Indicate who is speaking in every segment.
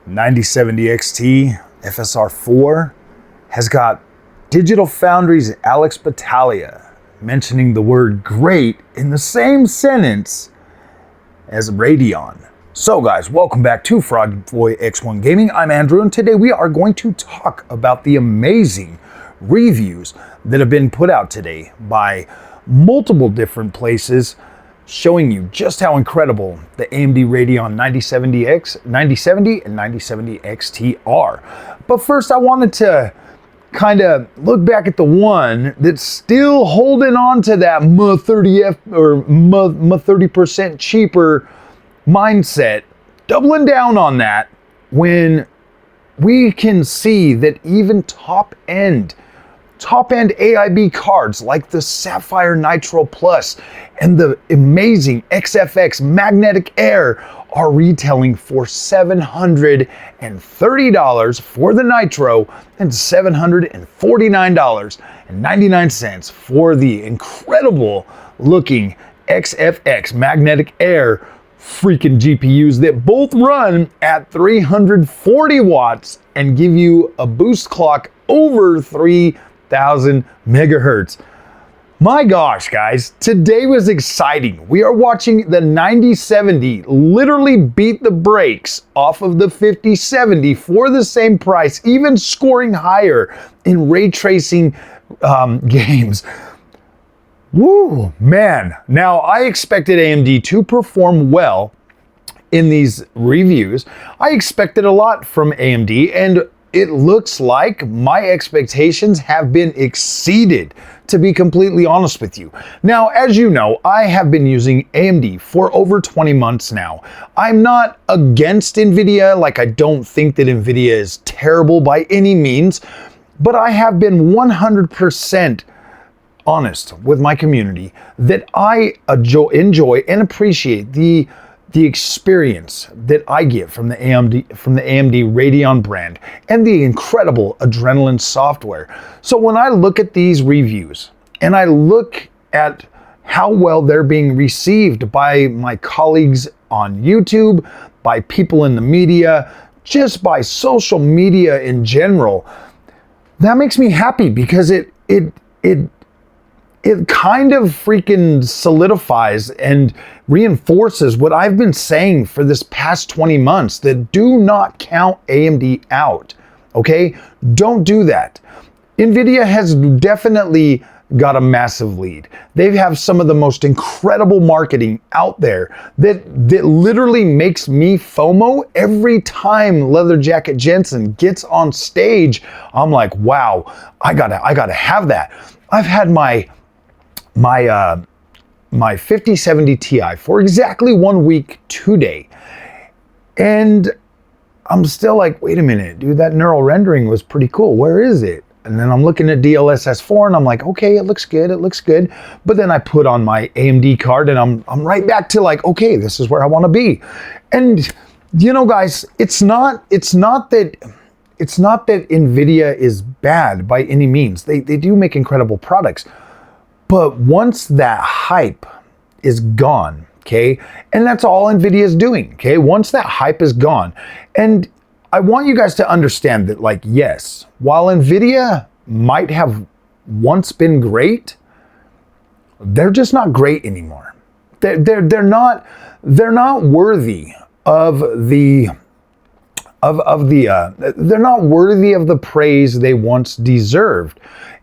Speaker 1: 9070 XT FSR4 has got Digital Foundry's Alex Battaglia mentioning the word great in the same sentence as Radeon. So guys, welcome back to Frogboy X1 Gaming. I'm Andrew, and today we are going to talk about the amazing reviews that have been put out today by multiple different places, showing you just how incredible the AMD Radeon 9070 and 9070 XT are. But first, I wanted to kind of look back at the one that's still holding on to that 30% cheaper mindset, doubling down on that when we can see that even top-end AIB cards like the Sapphire Nitro Plus and the amazing XFX Magnetic Air are retailing for $730 for the Nitro and $749.99 for the incredible looking XFX Magnetic Air freaking GPUs that both run at 340 watts and give you a boost clock over 3,000 megahertz. My gosh, guys, today was exciting. We are watching the 9070 literally beat the brakes off of the 5070 for the same price, even scoring higher in ray tracing games. Woo, man. Now, I expected AMD to perform well in these reviews. I expected a lot from AMD, and it looks like my expectations have been exceeded, to be completely honest with you. Now, as you know, I have been using AMD for over 20 months now. I'm not against NVIDIA, like I don't think that NVIDIA is terrible by any means, but I have been 100% honest with my community that I enjoy and appreciate the experience that I get from the AMD Radeon brand and the incredible Adrenalin software. So when I look at these reviews and I look at how well they're being received by my colleagues on YouTube, by people in the media, just by social media in general, that makes me happy because it kind of freaking solidifies and reinforces what I've been saying for this past 20 months, that do not count AMD out, okay? Don't do that. NVIDIA has definitely got a massive lead. They have some of the most incredible marketing out there that literally makes me FOMO every time Leather Jacket Jensen gets on stage. I'm like, wow, I gotta have that. I've had my 5070 Ti for exactly 1 week today, and I'm still like, wait a minute, dude, that neural rendering was pretty cool. Where is it? And then I'm looking at DLSS 4 and I'm like, okay, it looks good. But then I put on my AMD card and I'm right back to like, okay, this is where I want to be. And you know, guys, it's not that NVIDIA is bad by any means. They do make incredible products. But once that hype is gone, okay, and that's all NVIDIA is doing, okay, once that hype is gone, and I want you guys to understand that, like, yes, while NVIDIA might have once been great, they're just not great anymore. They're not worthy of the they're not worthy of the praise they once deserved.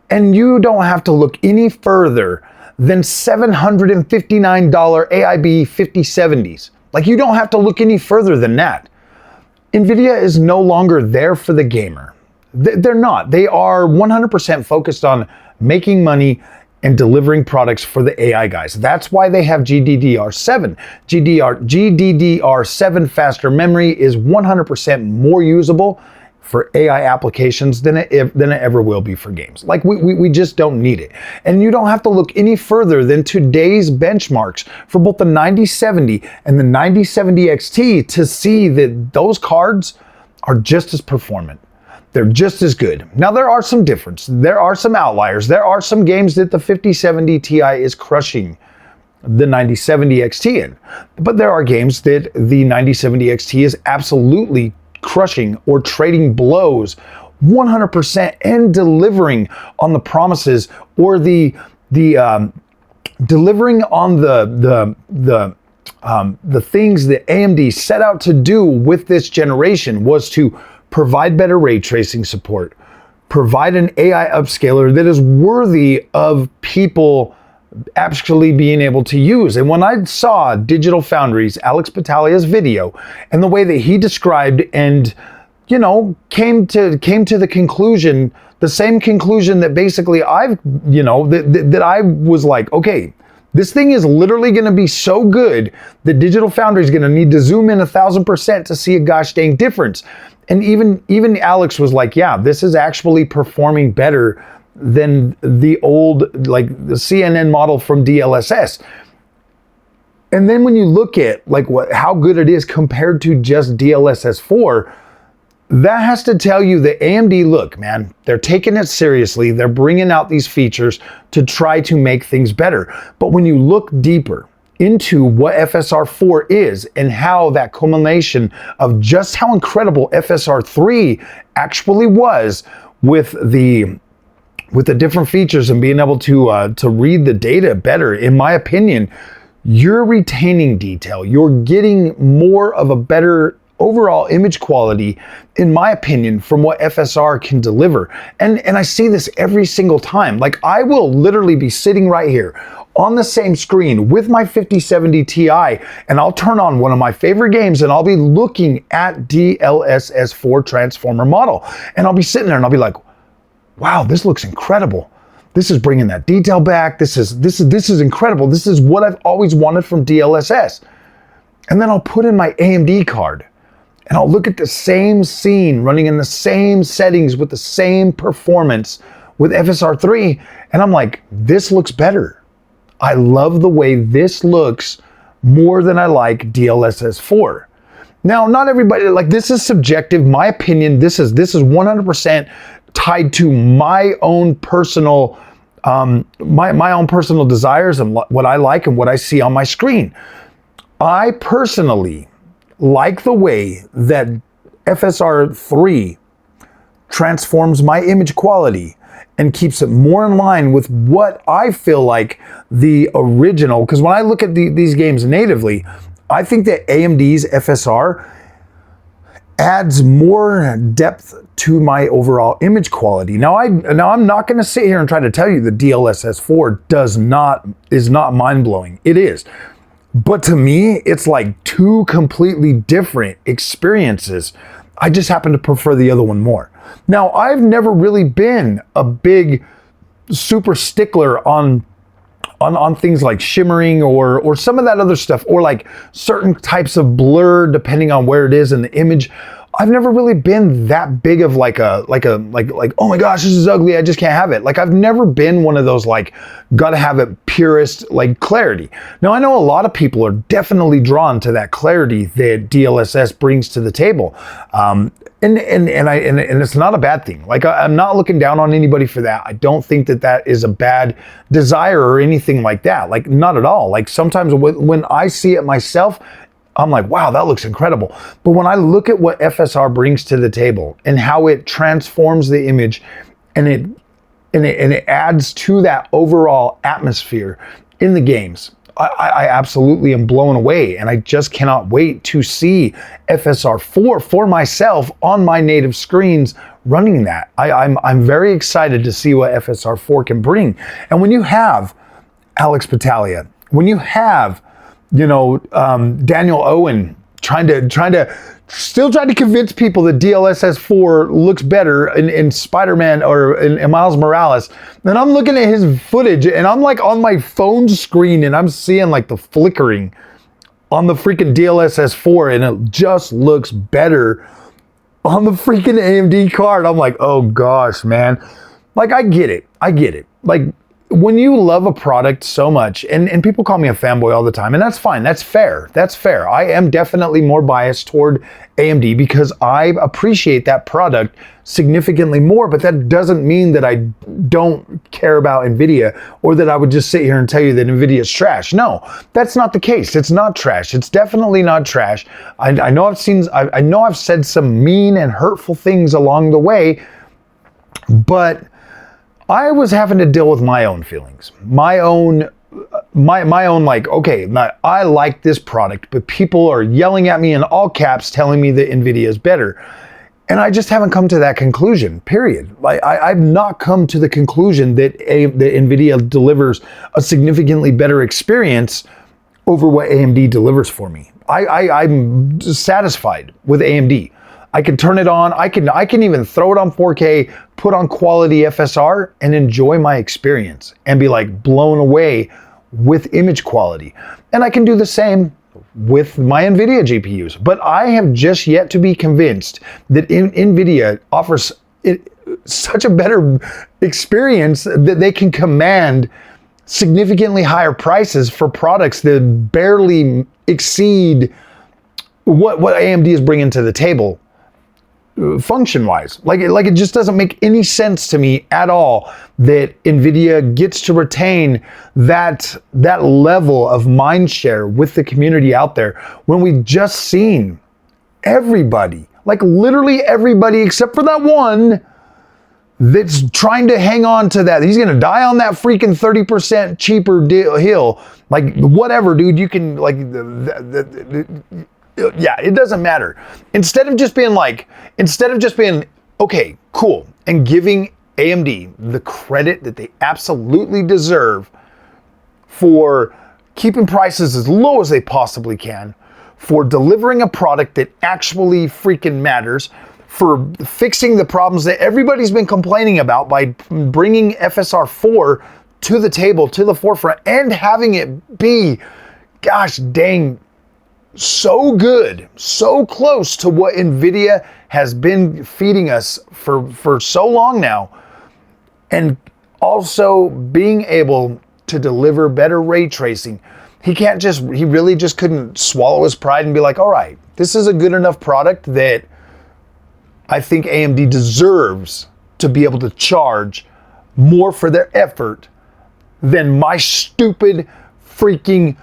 Speaker 1: And you don't have to look any further than $759 AIB 5070s. Like, you don't have to look any further than that. NVIDIA is no longer there for the gamer. They're not. They are 100% focused on making money and delivering products for the AI guys. That's why they have GDDR7. GDDR7 faster memory is 100% more usable for AI applications than it ever will be for games. Like, we just don't need it. And you don't have to look any further than today's benchmarks for both the 9070 and the 9070 XT to see that those cards are just as performant. They're just as good. Now, there are some differences. There are some outliers. There are some games that the 5070 Ti is crushing the 9070 XT in. But there are games that the 9070 XT is absolutely crushing or trading blows 100% and delivering on the promises or the delivering on the things that AMD set out to do with this generation was to provide better ray tracing support, provide an AI upscaler that is worthy of people actually being able to use. And when I saw Digital Foundry's Alex Battaglia's video and the way that he described and, you know, came to the conclusion, the same conclusion that basically I've, you know, that I was like, okay, this thing is literally going to be so good that Digital Foundry is going to need to zoom in 1,000% to see a gosh dang difference. And even Alex was like, yeah, this is actually performing better than the old, like the CNN model from DLSS. And then when you look at like how good it is compared to just DLSS 4, that has to tell you that AMD, look, man, they're taking it seriously. They're bringing out these features to try to make things better. But when you look deeper into what FSR 4 is and how that culmination of just how incredible FSR 3 actually was with the different features and being able to read the data better, in my opinion, you're retaining detail. You're getting more of a better overall image quality, in my opinion, from what FSR can deliver. And I see this every single time. Like, I will literally be sitting right here on the same screen with my 5070 Ti, and I'll turn on one of my favorite games and I'll be looking at DLSS 4 transformer model. And I'll be sitting there and I'll be like, wow, this looks incredible. This is bringing that detail back. This is incredible. This is what I've always wanted from DLSS. And then I'll put in my AMD card and I'll look at the same scene running in the same settings with the same performance with FSR 3, and I'm like, this looks better. I love the way this looks more than I like DLSS 4. Now, not everybody, like, this is subjective. My opinion, this is 100% tied to my own personal my own personal desires and what I like and what I see on my screen. I personally like the way that FSR 3 transforms my image quality and keeps it more in line with what I feel like the original, because when I look at these games natively, I think that AMD's FSR adds more depth to my overall image quality. Now I'm not going to sit here and try to tell you that DLSS 4 is not mind-blowing. It is. But to me, it's like two completely different experiences. I just happen to prefer the other one more. Now, I've never really been a big super stickler on things like shimmering or some of that other stuff, or like certain types of blur depending on where it is in the image. I've never really been that big of like oh my gosh, this is ugly, I just can't have it. Like, I've never been one of those like gotta have it purist like clarity. Now, I know a lot of people are definitely drawn to that clarity that DLSS brings to the table. And it's not a bad thing. Like, I'm not looking down on anybody for that. I don't think that is a bad desire or anything like that. Like, not at all. Like, sometimes when I see it myself, I'm like, wow, that looks incredible. But when I look at what FSR brings to the table and how it transforms the image and it adds to that overall atmosphere in the games, I absolutely am blown away, and I just cannot wait to see FSR 4 for myself on my native screens running that. I'm very excited to see what FSR 4 can bring. And when you have Alex Battaglia, when you have Daniel Owen trying to convince people that DLSS 4 looks better in Spider-Man or in Miles Morales. Then I'm looking at his footage and I'm like on my phone screen and I'm seeing like the flickering on the freaking DLSS 4, and it just looks better on the freaking AMD card. I'm like, oh gosh, man. Like, I get it. Like, when you love a product so much, and people call me a fanboy all the time, and that's fine, that's fair, that's fair. I am definitely more biased toward AMD because I appreciate that product significantly more, but that doesn't mean that I don't care about NVIDIA or that I would just sit here and tell you that NVIDIA is trash. No, that's not the case. It's not trash. It's definitely not trash. I know I've said some mean and hurtful things along the way, but I was having to deal with my own feelings, my own like, okay, I like this product, but people are yelling at me in all caps telling me that NVIDIA is better. And I just haven't come to that conclusion, period. I've not come to the conclusion that NVIDIA delivers a significantly better experience over what AMD delivers for me. I'm satisfied with AMD. I can turn it on. I can even throw it on 4K, put on quality FSR, and enjoy my experience and be like blown away with image quality. And I can do the same with my NVIDIA GPUs. But I have just yet to be convinced that NVIDIA offers such a better experience that they can command significantly higher prices for products that barely exceed what AMD is bringing to the table. Function-wise, like it just doesn't make any sense to me at all that NVIDIA gets to retain that level of mind share with the community out there when we've just seen everybody, like literally everybody except for that one that's trying to hang on to that. He's gonna die on that freaking 30% cheaper hill. Like whatever, dude. You can like yeah, it doesn't matter. Instead of just being okay, cool, and giving AMD the credit that they absolutely deserve for keeping prices as low as they possibly can, for delivering a product that actually freaking matters, for fixing the problems that everybody's been complaining about by bringing FSR 4 to the table, to the forefront, and having it be, gosh dang, so good, so close to what NVIDIA has been feeding us for so long now, and also being able to deliver better ray tracing. He really just couldn't swallow his pride and be like, all right, this is a good enough product that I think AMD deserves to be able to charge more for their effort than my stupid freaking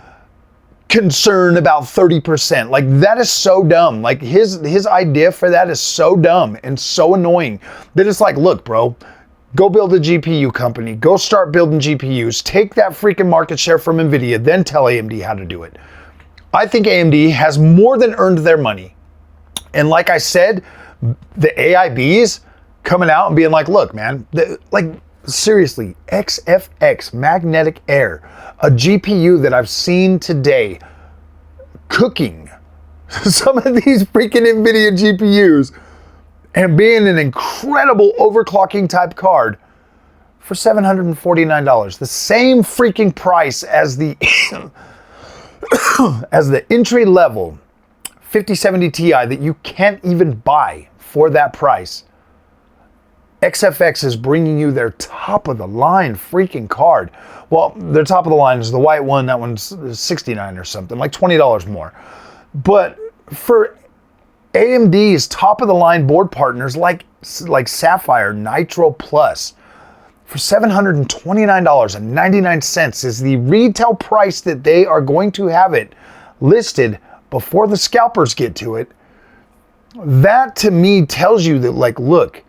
Speaker 1: concern about 30%. Like that is so dumb. Like his idea for that is so dumb and so annoying that it's like, look, bro, go build a GPU company, go start building GPUs, take that freaking market share from NVIDIA, then tell AMD how to do it. I think AMD has more than earned their money. And like I said, the AIBs coming out and being like, look, man, seriously, XFX Magnetic Air, a GPU that I've seen today cooking some of these freaking NVIDIA GPUs and being an incredible overclocking type card for $749, the same freaking price as the as the entry level 5070 Ti that you can't even buy for that price. XFX is bringing you their top of the line freaking card. Well, their top of the line is the white one. That one's $69 or something, like $20 more. But for AMD's top of the line board partners like Sapphire Nitro Plus, for $729.99 is the retail price that they are going to have it listed before the scalpers get to it. That to me tells you that, like, look,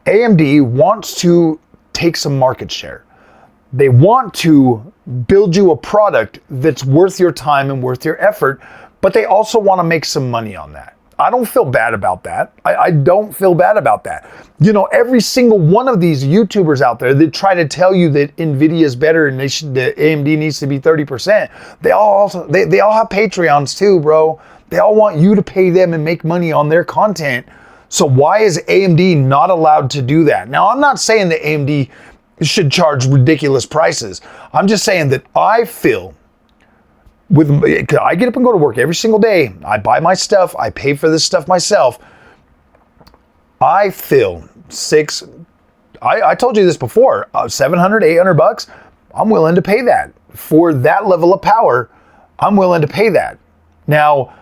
Speaker 1: AMD wants to take some market share. They want to build you a product that's worth your time and worth your effort, but they also want to make some money on that. I don't feel bad about that. I don't feel bad about that. You know, every single one of these YouTubers out there that try to tell you that NVIDIA is better and that AMD needs to be 30%, they all have Patreons too, bro. They all want you to pay them and make money on their content. So why is AMD not allowed to do that? Now, I'm not saying that AMD should charge ridiculous prices. I'm just saying that I feel I get up and go to work every single day. I buy my stuff. I pay for this stuff myself. I feel $600, I told you this before, 700, 800 bucks, I'm willing to pay that. For that level of power, I'm willing to pay that. Now,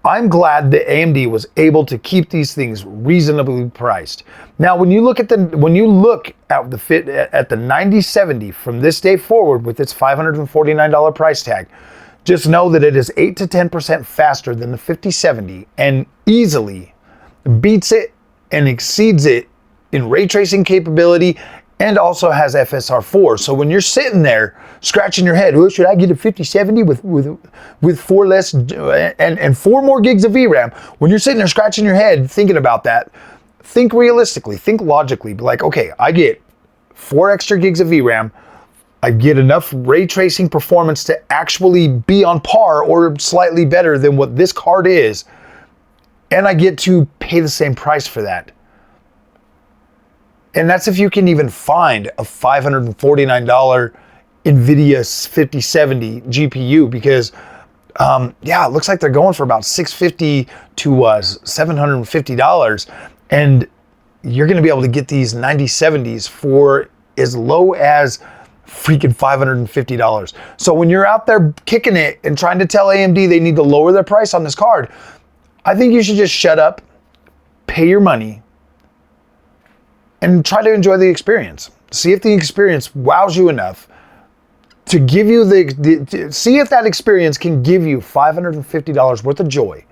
Speaker 1: I'm glad that AMD was able to keep these things reasonably priced. Now, when you look at the 9070 from this day forward with its $549 price tag, just know that it is 8 to 10% faster than the 5070 and easily beats it and exceeds it in ray tracing capability, and also has FSR4. So when you're sitting there scratching your head, oh, should I get a 5070 with 4 less and 4 more gigs of VRAM? When you're sitting there scratching your head thinking about that, think realistically, think logically. Be like, okay, I get 4 extra gigs of VRAM. I get enough ray tracing performance to actually be on par or slightly better than what this card is, and I get to pay the same price for that. And that's if you can even find a $549 NVIDIA 5070 GPU, because it looks like they're going for about $650 to $750, and you're going to be able to get these 9070s for as low as freaking $550. So when you're out there kicking it and trying to tell AMD they need to lower their price on this card, I think you should just shut up, pay your money, and try to enjoy the experience. See if the experience wows you enough to give you see if that experience can give you $550 worth of joy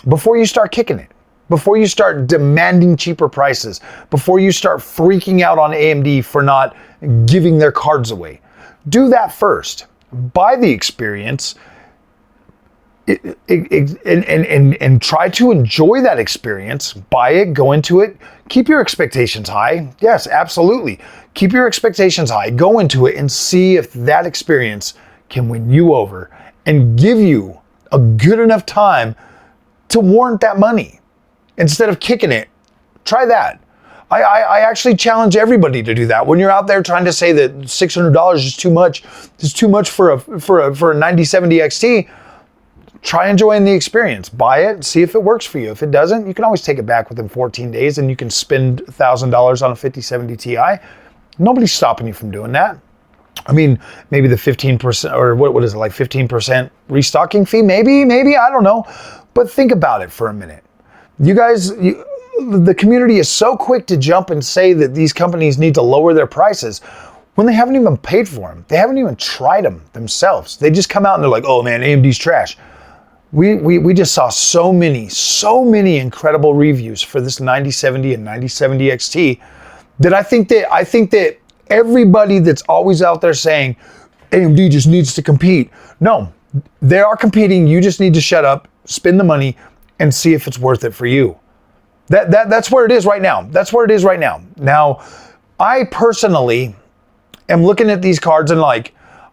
Speaker 1: before you start kicking it, before you start demanding cheaper prices, before you start freaking out on AMD for not giving their cards away. Do that first. Buy the experience and try to enjoy that experience. Buy it, go into it, keep your expectations high. Yes, absolutely. Keep your expectations high, go into it, and see if that experience can win you over and give you a good enough time to warrant that money. Instead of kicking it, try that. I actually challenge everybody to do that. When you're out there trying to say that $600 is too much for a 9070 XT, try enjoying the experience. Buy it, see if it works for you. If it doesn't, you can always take it back within 14 days and you can spend $1,000 on a 5070 Ti. Nobody's stopping you from doing that. I mean, maybe the 15%, or what is it, like 15% restocking fee? Maybe, I don't know. But think about it for a minute. You guys, the community is so quick to jump and say that these companies need to lower their prices when they haven't even paid for them. They haven't even tried them themselves. They just come out and they're like, oh man, AMD's trash. We just saw so many incredible reviews for this 9070 and 9070 XT that I think that everybody that's always out there saying AMD just needs to compete. No, they are competing. You just need to shut up, spend the money, and see if it's worth it for you. That's where it is right now. That's where it is right now. Now, I personally am looking at these cards and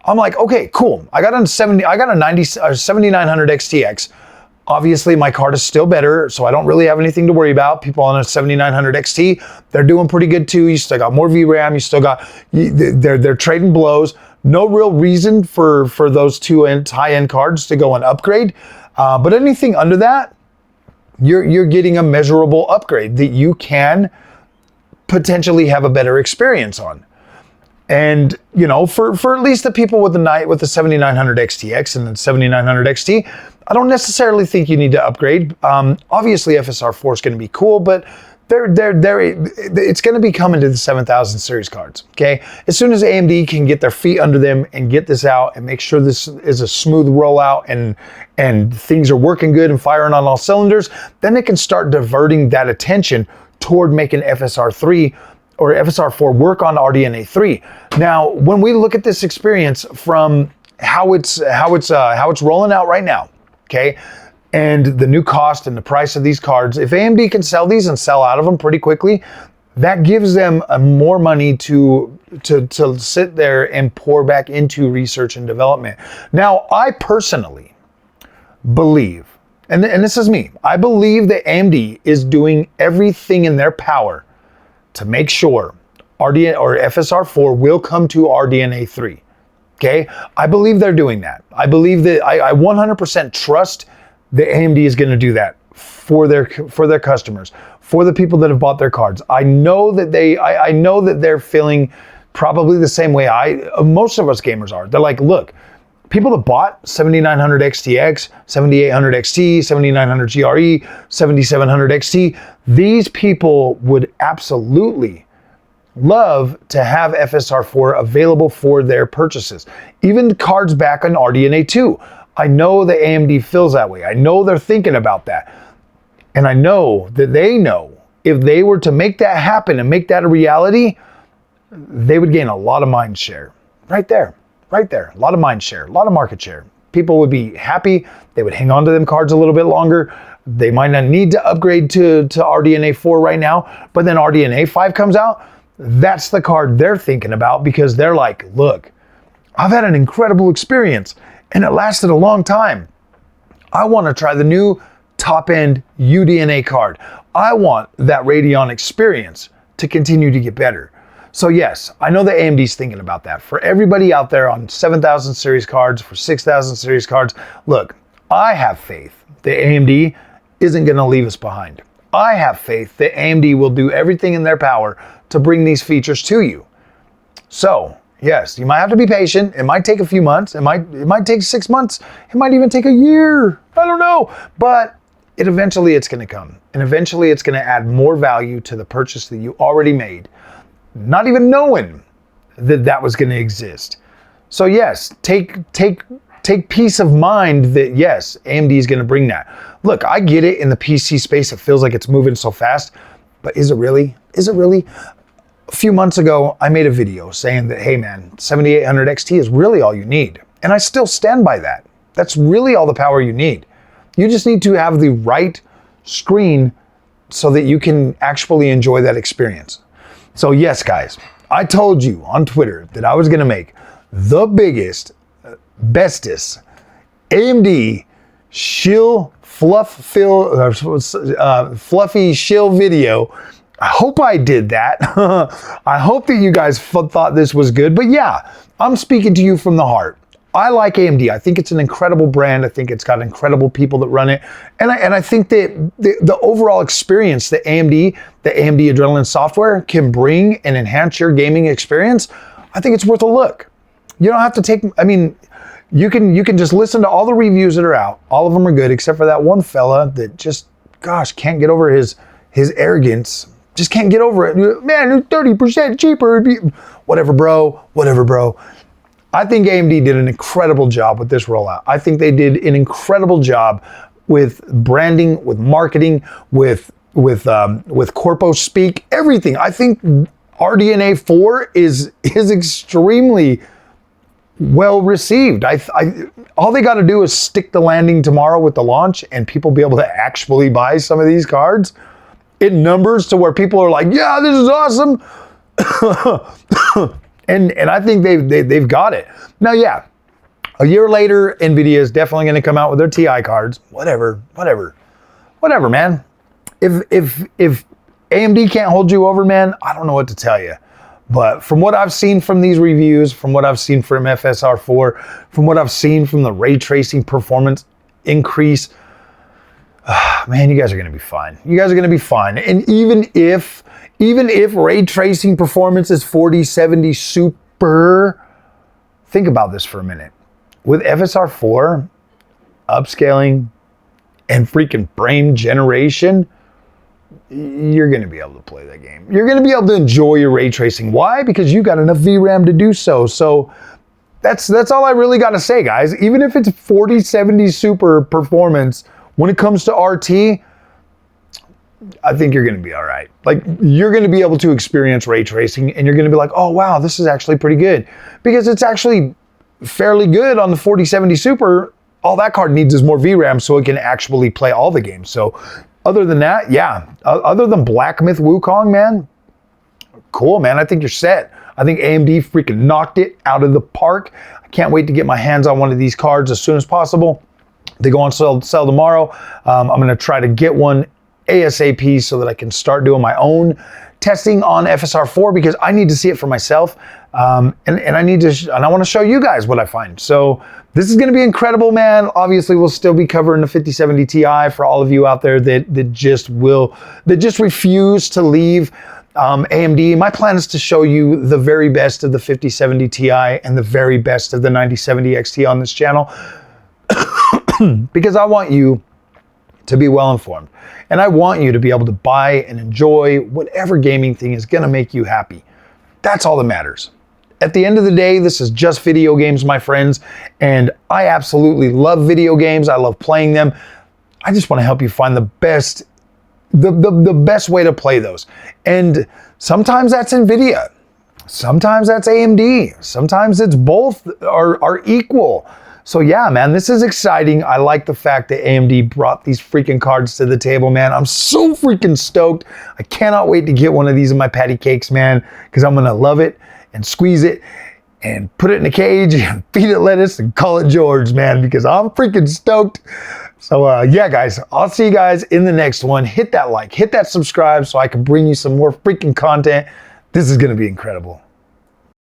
Speaker 1: I'm like, okay, cool. I got a 7900 XTX. Obviously, my card is still better, so I don't really have anything to worry about. People on a 7900 XT, they're doing pretty good too. You still got more VRAM. You still got, they're trading blows. No real reason for those two high-end cards to go and upgrade. But anything under that, you're getting a measurable upgrade that you can potentially have a better experience on. And, for at least the people with the 7900 XTX and the 7900 XT, I don't necessarily think you need to upgrade. Obviously, FSR4 is going to be cool, but it's going to be coming to the 7000 series cards, okay? As soon as AMD can get their feet under them and get this out and make sure this is a smooth rollout and things are working good and firing on all cylinders, then they can start diverting that attention toward making FSR3 or FSR4 work on RDNA 3. Now, when we look at this experience from how it's rolling out right now, okay, and the new cost and the price of these cards, if AMD can sell these and sell out of them pretty quickly, that gives them more money to sit there and pour back into research and development. Now, I personally believe, and this is me, I believe that AMD is doing everything in their power to make sure RDNA or FSR4 will come to RDNA 3. Okay? I believe they're doing that. I believe that I 100% trust that AMD is going to do that for their customers, for the people that have bought their cards. I know that I know that they're feeling probably the same way most of us gamers are. They're like, look, people that bought 7900 XTX, 7800 XT, 7900 GRE, 7700 XT, these people would absolutely love to have FSR4 available for their purchases. Even cards back on RDNA 2. I know that AMD feels that way. I know they're thinking about that. And I know that they know if they were to make that happen and make that a reality, they would gain a lot of mind share. Right there. A lot of mind share, a lot of market share. People would be happy. They would hang on to them cards a little bit longer. They might not need to upgrade to RDNA 4 right now, but then RDNA 5 comes out. That's the card they're thinking about because they're like, look, I've had an incredible experience and it lasted a long time. I want to try the new top-end UDNA card. I want that Radeon experience to continue to get better. So yes, I know that AMD's thinking about that. For everybody out there on 7000 series cards, for 6000 series cards, look, I have faith that AMD isn't going to leave us behind. I have faith that AMD will do everything in their power to bring these features to you. So yes, you might have to be patient. It might take a few months. It might take 6 months. It might even take a year. I don't know. But eventually it's going to come. And eventually it's going to add more value to the purchase that you already made, not even knowing that was going to exist. So yes, take peace of mind that yes, AMD is going to bring that. Look, I get it in the PC space. It feels like it's moving so fast, but is it really? Is it really? A few months ago, I made a video saying that, hey man, 7800 XT is really all you need. And I still stand by that. That's really all the power you need. You just need to have the right screen so that you can actually enjoy that experience. So yes, guys, I told you on Twitter that I was going to make the biggest, bestest AMD Shill fluffy Shill video. I hope I did that. I hope that you guys thought this was good. But yeah, I'm speaking to you from the heart. I like AMD. I think it's an incredible brand. I think it's got incredible people that run it. And I think that the overall experience that AMD Adrenalin software can bring and enhance your gaming experience, I think it's worth a look. You don't have to take, I mean, you can just listen to all the reviews that are out. All of them are good, except for that one fella that just, gosh, can't get over his arrogance. Just can't get over it. Man, it's 30% cheaper. Whatever, bro. Whatever, bro. I think AMD did an incredible job with this rollout. I think they did an incredible job with branding, with marketing, with corpo speak, everything. I think RDNA 4 is extremely well received. All they got to do is stick the landing tomorrow with the launch, and people be able to actually buy some of these cards in numbers to where people are like, yeah, this is awesome. And I think they've got it. Now, yeah, a year later, NVIDIA is definitely going to come out with their TI cards. Whatever, man. If AMD can't hold you over, man, I don't know what to tell you. But from what I've seen from these reviews, from what I've seen from FSR4, from what I've seen from the ray tracing performance increase, man, you guys are going to be fine. You guys are going to be fine. And even if ray tracing performance is 4070 Super, think about this for a minute. With FSR4, upscaling, and freaking frame generation, you're going to be able to play that game. You're going to be able to enjoy your ray tracing. Why? Because you got enough VRAM to do so. So that's all I really got to say, guys. Even if it's 4070 Super performance, when it comes to RT, I think you're going to be all right. Like, you're going to be able to experience ray tracing, and you're going to be like, oh, wow, this is actually pretty good. Because it's actually fairly good on the 4070 Super. All that card needs is more VRAM so it can actually play all the games. So other than that, yeah, other than Black Myth Wukong, man, cool, man. I think you're set. I think AMD freaking knocked it out of the park. I can't wait to get my hands on one of these cards as soon as possible. They go on sale tomorrow. I'm going to try to get one ASAP so that I can start doing my own testing on FSR4 because I need to see it for myself. And I want to show you guys what I find. So this is going to be incredible, man. Obviously, we'll still be covering the 5070 Ti for all of you out there that just refuse to leave AMD. My plan is to show you the very best of the 5070 Ti and the very best of the 9070 XT on this channel because I want you to be well informed. And I want you to be able to buy and enjoy whatever gaming thing is going to make you happy. That's all that matters. At the end of the day, this is just video games, my friends, and I absolutely love video games. I love playing them. I just want to help you find the best way to play those. And sometimes that's NVIDIA. Sometimes that's AMD. Sometimes it's both are equal. So yeah, man, this is exciting. I like the fact that AMD brought these freaking cards to the table, man. I'm so freaking stoked. I cannot wait to get one of these in my patty cakes, man, because I'm gonna love it and squeeze it and put it in a cage and feed it lettuce and call it George, man, because I'm freaking stoked. So yeah, guys, I'll see you guys in the next one. Hit that like, hit that subscribe so I can bring you some more freaking content. This is gonna be incredible.